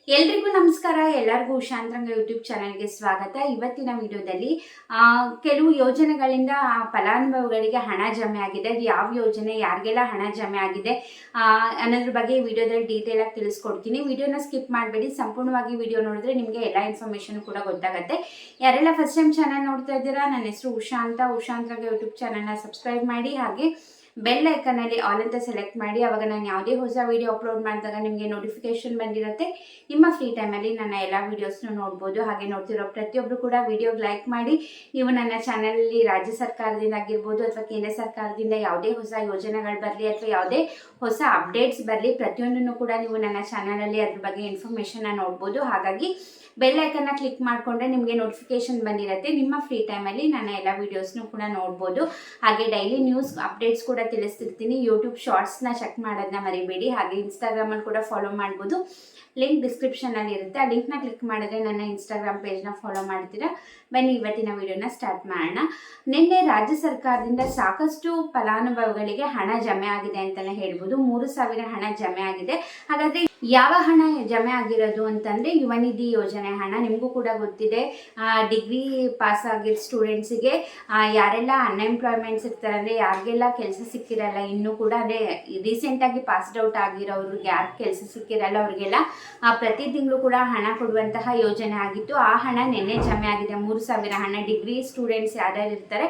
ಎಲ್ರಿಗೂ ನಮಸ್ಕಾರ. ಎಲ್ಲರಿಗೂ ಉಷಾಂತರಂಗ ಯೂಟ್ಯೂಬ್ ಚಾನಲ್ಗೆ ಸ್ವಾಗತ. ಇವತ್ತಿನ ವಿಡಿಯೋದಲ್ಲಿ ಕೆಲವು ಯೋಜನೆಗಳಿಂದ ಫಲಾನುಭವಿಗಳಿಗೆ ಹಣ ಜಮೆ ಆಗಿದೆ. ಅದು ಯಾವ ಯೋಜನೆ, ಯಾರಿಗೆಲ್ಲ ಹಣ ಜಮೆ ಆಗಿದೆ ಅನ್ನೋದ್ರ ಬಗ್ಗೆ ವಿಡಿಯೋದಲ್ಲಿ ಡೀಟೇಲ್ ಆಗಿ ತಿಳಿಸ್ಕೊಡ್ತೀನಿ. ವಿಡಿಯೋನ ಸ್ಕಿಪ್ ಮಾಡಬೇಡಿ, ಸಂಪೂರ್ಣವಾಗಿ ವಿಡಿಯೋ ನೋಡಿದ್ರೆ ನಿಮಗೆ ಎಲ್ಲ ಇನ್ಫಾರ್ಮೇಷನ್ ಕೂಡ ಗೊತ್ತಾಗುತ್ತೆ. ಯಾರೆಲ್ಲ ಫಸ್ಟ್ ಟೈಮ್ ಚಾನಲ್ ನೋಡ್ತಾ ಇದ್ದೀರಾ, ನನ್ನ ಹೆಸರು ಉಷಾಂತರಂಗ ಯೂಟ್ಯೂಬ್ ಚಾನಲ್ನ ಸಬ್ಸ್ಕ್ರೈಬ್ ಮಾಡಿ, ಹಾಗೆ ಬೆಲ್ ಐಕನಲ್ಲಿ ಆಲ್ ಅಂತ ಸೆಲೆಕ್ಟ್ ಮಾಡಿ. ಅವಾಗ ನಾನು ಯಾವುದೇ ಹೊಸ ವಿಡಿಯೋ ಅಪ್ಲೋಡ್ ಮಾಡಿದಾಗ ನಿಮಗೆ ನೋಟಿಫಿಕೇಶನ್ ಬಂದಿರುತ್ತೆ. ನಿಮ್ಮ ಫ್ರೀ ಟೈಮಲ್ಲಿ ನನ್ನ ಎಲ್ಲ ವೀಡಿಯೋಸ್ನು ನೋಡ್ಬೋದು. ಹಾಗೆ ನೋಡ್ತಿರೋ ಪ್ರತಿಯೊಬ್ಬರು ಕೂಡ ವಿಡಿಯೋಗೆ ಲೈಕ್ ಮಾಡಿ. ನೀವು ನನ್ನ ಚಾನಲಲ್ಲಿ ರಾಜ್ಯ ಸರ್ಕಾರದಿಂದ ಆಗಿರ್ಬೋದು ಅಥವಾ ಕೇಂದ್ರ ಸರ್ಕಾರದಿಂದ ಯಾವುದೇ ಹೊಸ ಯೋಜನೆಗಳು ಬರಲಿ ಅಥವಾ ಯಾವುದೇ ಹೊಸ ಅಪ್ಡೇಟ್ಸ್ ಬರಲಿ, ಪ್ರತಿಯೊಂದನ್ನು ಕೂಡ ನೀವು ನನ್ನ ಚಾನಲಲ್ಲಿ ಅದ್ರ ಬಗ್ಗೆ ಇನ್ಫಾರ್ಮೇಷನ್ನ ನೋಡ್ಬೋದು. ಹಾಗಾಗಿ ಬೆಲ್ ಐಕನ್ನ ಕ್ಲಿಕ್ ಮಾಡಿಕೊಂಡ್ರೆ ನಿಮಗೆ ನೋಟಿಫಿಕೇಶನ್ ಬಂದಿರುತ್ತೆ. ನಿಮ್ಮ ಫ್ರೀ ಟೈಮಲ್ಲಿ ನನ್ನ ಎಲ್ಲ ವೀಡಿಯೋಸ್ನು ಕೂಡ ನೋಡ್ಬೋದು. ಹಾಗೆ ಡೈಲಿ ನ್ಯೂಸ್ ಅಪ್ಡೇಟ್ಸ್ ಕೂಡ ತಿಳಿಸ್ತಿರ್ತೀನಿ. ಯೂಟ್ಯೂಬ್ ಶಾರ್ಟ್ಸ್ನ ಚೆಕ್ ಮಾಡೋದನ್ನ ಮರಿಬೇಡಿ. ಹಾಗೆ ಇನ್ಸ್ಟಾಗ್ರಾಮಲ್ಲಿ ಕೂಡ ಫಾಲೋ ಮಾಡ್ಬೋದು. ಲಿಂಕ್ ಡಿಸ್ಕ್ರಿಪ್ಷನಲ್ಲಿ ಇರುತ್ತೆ. ಆ ಲಿಂಕ್ನ ಕ್ಲಿಕ್ ಮಾಡಿದ್ರೆ ನನ್ನ ಇನ್ಸ್ಟಾಗ್ರಾಮ್ ಪೇಜ್ನ ಫಾಲೋ ಮಾಡ್ತೀರಾ. ಬನ್ನಿ ಇವತ್ತಿನ ವಿಡಿಯೋನ ಸ್ಟಾರ್ಟ್ ಮಾಡೋಣ. ನಿನ್ನೆ ರಾಜ್ಯ ಸರ್ಕಾರದಿಂದ ಸಾಕಷ್ಟು ಫಲಾನುಭವಿಗಳಿಗೆ ಹಣ ಜಮೆ ಆಗಿದೆ ಅಂತಲೇ ಹೇಳ್ಬೋದು. 3,000 ಹಣ ಜಮೆ ಆಗಿದೆ. ಹಾಗಾದರೆ ಯಾವ ಹಣ ಜಮೆ ಆಗಿರೋದು ಅಂತಂದರೆ ಯುವ ನಿಧಿ ಯೋಜನೆ ಹಣ. ನಿಮಗೂ ಕೂಡ ಗೊತ್ತಿದೆ, ಡಿಗ್ರಿ ಪಾಸ್ ಆಗಿರೋ ಸ್ಟೂಡೆಂಟ್ಸಿಗೆ ಯಾರೆಲ್ಲ ಅನ್ಎಂಪ್ಲಾಯ್ಮೆಂಟ್ಸ್ ಇರ್ತಾರೆ, ಅಂದರೆ ಯಾರಿಗೆಲ್ಲ ಕೆಲಸ ಸಿಕ್ಕಿರಲ್ಲ ಇನ್ನೂ ಕೂಡ, ಅಂದರೆ ರೀಸೆಂಟಾಗಿ ಪಾಸ್ಡ್ ಔಟ್ ಆಗಿರೋರಿಗೆ ಯಾರು ಕೆಲಸ ಸಿಕ್ಕಿರಲ್ಲ ಅವ್ರಿಗೆಲ್ಲ ಪ್ರತಿ ತಿಂಗಳು ಕೂಡ ಹಣ ಕೊಡುವಂತಹ ಯೋಜನೆ ಆಗಿತ್ತು. ಆ ಹಣ ನಿನ್ನೆ ಜಮೆ ಆಗಿದೆ. 3,000 ಹಣ ಡಿಗ್ರಿ ಸ್ಟೂಡೆಂಟ್ಸ್ ಯಾರ್ಯಾರು ಇರ್ತಾರೆ,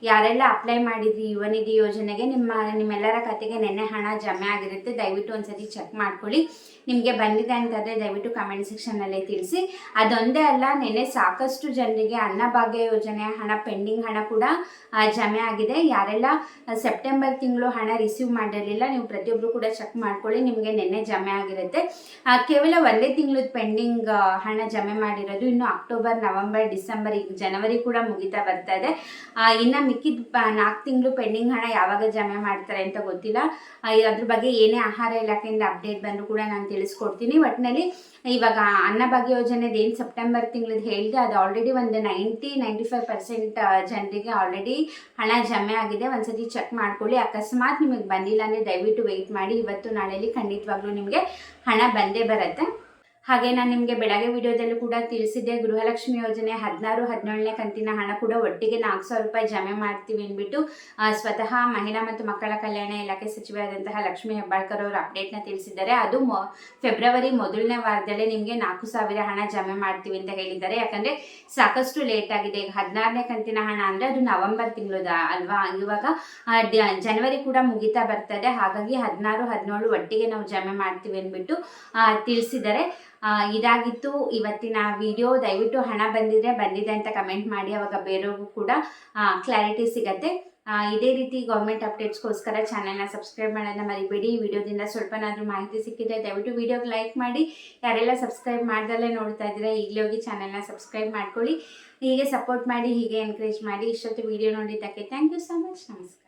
ಯಾರೆಲ್ಲ ಅಪ್ಲೈ ಮಾಡಿದ್ರಿ ಯುವ ನಿಧಿ ಯೋಜನೆಗೆ, ನಿಮ್ಮೆಲ್ಲರ ಖಾತೆಗೆ ನಿನ್ನೆ ಹಣ ಜಮೆ ಆಗಿರುತ್ತೆ. ದಯವಿಟ್ಟು ಒಂದ್ಸತಿ ಚೆಕ್ ಮಾಡ್ಕೊಳ್ಳಿ. ನಿಮಗೆ ಬಂದಿದೆ ಅಂತಂದರೆ ದಯವಿಟ್ಟು ಕಮೆಂಟ್ ಸೆಕ್ಷನ್ನಲ್ಲೇ ತಿಳಿಸಿ. ಅದೊಂದೇ ಅಲ್ಲ, ನಿನ್ನೆ ಸಾಕಷ್ಟು ಜನರಿಗೆ ಅನ್ನಭಾಗ್ಯ ಯೋಜನೆಯ ಹಣ, ಪೆಂಡಿಂಗ್ ಹಣ ಕೂಡ ಜಮೆ ಆಗಿದೆ. ಯಾರೆಲ್ಲ ಸೆಪ್ಟೆಂಬರ್ ತಿಂಗಳು ಹಣ ರಿಸೀವ್ ಮಾಡಿರಲಿಲ್ಲ, ನೀವು ಪ್ರತಿಯೊಬ್ಬರು ಕೂಡ ಚೆಕ್ ಮಾಡ್ಕೊಳ್ಳಿ. ನಿಮಗೆ ನಿನ್ನೆ ಜಮೆ ಆಗಿರುತ್ತೆ. ಕೇವಲ ಒಂದೇ ತಿಂಗಳದ ಪೆಂಡಿಂಗ್ ಹಣ ಜಮೆ ಮಾಡಿರೋದು. ಇನ್ನು ಅಕ್ಟೋಬರ್, ನವೆಂಬರ್, ಡಿಸೆಂಬರ್, ಈಗ ಜನವರಿ ಕೂಡ ಮುಗಿತಾ ಬರ್ತಾ ಇದೆ. ಇನ್ನು ಮಿಕ್ಕಿದ 4 ತಿಂಗಳು ಪೆಂಡಿಂಗ್ ಹಣ ಯಾವಾಗ ಜಮೆ ಮಾಡ್ತಾರೆ ಅಂತ ಗೊತ್ತಿಲ್ಲ. ಅದ್ರ ಬಗ್ಗೆ ಏನೇ ಆಹಾರ ಇಲಾಖೆಯಿಂದ ಅಪ್ಡೇಟ್ ಬಂದರೂ ಕೂಡ ನಾನು ತಿಳಿಸ್ಕೊಡ್ತೀನಿ. ಒಟ್ಟಿನಲ್ಲಿ ಇವಾಗ ಅನ್ನಭಾಗ್ಯ ಯೋಜನೆದು ಏನು ಸೆಪ್ಟೆಂಬರ್ ತಿಂಗಳದ್ದು ಹೇಳಿದೆ, ಅದು ಆಲ್ರೆಡಿ ಒಂದು 90-95% ಜನರಿಗೆ ಆಲ್ರೆಡಿ ಹಣ ಜಮೆ ಆಗಿದೆ. ಒಂದ್ಸತಿ ಚೆಕ್ ಮಾಡ್ಕೊಳ್ಳಿ. ಅಕಸ್ಮಾತ್ ನಿಮಗೆ ಬಂದಿಲ್ಲ ಅಂದರೆ ದಯವಿಟ್ಟು ವೆಯ್ಟ್ ಮಾಡಿ. ಇವತ್ತು ನಾಳೆಯಲ್ಲಿ ಖಂಡಿತವಾಗ್ಲೂ ನಿಮಗೆ ಹಣ ಬಂದೇ ಬರುತ್ತೆ. ಹಾಗೆ ನಾನು ನಿಮಗೆ ಬೆಳಗ್ಗೆ ವಿಡಿಯೋದಲ್ಲೂ ಕೂಡ ತಿಳಿಸಿದ್ದೆ, ಗೃಹಲಕ್ಷ್ಮಿ ಯೋಜನೆ 16-17ನೇ ಕಂತಿನ ಹಣ ಕೂಡ ಒಟ್ಟಿಗೆ 4,000 ರೂಪಾಯಿ ಜಮೆ ಮಾಡ್ತೀವಿ ಅಂದ್ಬಿಟ್ಟು ಸ್ವತಃ ಮಹಿಳಾ ಮತ್ತು ಮಕ್ಕಳ ಕಲ್ಯಾಣ ಇಲಾಖೆ ಸಚಿವರಾದಂತಹ ಲಕ್ಷ್ಮೀ ಹೆಬ್ಬಾಳ್ಕರ್ ಅವರು ಅಪ್ಡೇಟ್ನ ತಿಳಿಸಿದ್ದಾರೆ. ಅದು ಫೆಬ್ರವರಿ ಮೊದಲನೇ ವಾರದಲ್ಲೇ ನಿಮಗೆ 4,000 ಹಣ ಜಮೆ ಮಾಡ್ತೀವಿ ಅಂತ ಹೇಳಿದ್ದಾರೆ. ಯಾಕಂದರೆ ಸಾಕಷ್ಟು ಲೇಟ್ ಆಗಿದೆ. ಈಗ 16ನೇ ಕಂತಿನ ಹಣ ಅಂದರೆ ಅದು ನವೆಂಬರ್ ತಿಂಗಳದ ಅಲ್ವಾ, ಇವಾಗ ಜನವರಿ ಕೂಡ ಮುಗಿತಾ ಬರ್ತದೆ. ಹಾಗಾಗಿ 16-17 ಒಟ್ಟಿಗೆ ನಾವು ಜಮೆ ಮಾಡ್ತೀವಿ ಅಂದ್ಬಿಟ್ಟು ತಿಳಿಸಿದ್ದಾರೆ. ಇದಾಗಿತ್ತು ಇವತ್ತಿನ ವಿಡಿಯೋ. ದಯವಿಟ್ಟು ಹಣ ಬಂದಿದೆ ಅಂತ ಕಮೆಂಟ್ ಮಾಡಿ, ಅವಾಗ ಬೇರೆಯವ್ರಿಗೂ ಕೂಡ ಕ್ಲಾರಿಟಿ ಸಿಗತ್ತೆ. ಇದೇ ರೀತಿ ಗೌರ್ಮೆಂಟ್ ಅಪ್ಡೇಟ್ಸ್ಗೋಸ್ಕರ ಚಾನಲ್ನ ಸಬ್ಸ್ಕ್ರೈಬ್ ಮಾಡೋದನ್ನ ಮರಿಬೇಡಿ. ಈ ವಿಡಿಯೋದಿಂದ ಸ್ವಲ್ಪನಾದರೂ ಮಾಹಿತಿ ಸಿಕ್ಕಿದೆ ದಯವಿಟ್ಟು ವಿಡಿಯೋಗೆ ಲೈಕ್ ಮಾಡಿ. ಯಾರೆಲ್ಲ ಸಬ್ಸ್ಕ್ರೈಬ್ ಮಾಡ್ದಲ್ಲೇ ನೋಡ್ತಾ ಇದ್ದೀರಾ, ಈಗಲೇ ಹೋಗಿ ಚಾನಲ್ನ ಸಬ್ಸ್ಕ್ರೈಬ್ ಮಾಡ್ಕೊಳ್ಳಿ. ಹೀಗೆ ಸಪೋರ್ಟ್ ಮಾಡಿ, ಹೀಗೆ ಎನ್ಕರೇಜ್ ಮಾಡಿ. ಇಷ್ಟೊತ್ತು ವಿಡಿಯೋ ನೋಡಿದ್ದಕ್ಕೆ ಥ್ಯಾಂಕ್ ಯು ಸೊ ಮಚ್. ನಮಸ್ಕಾರ.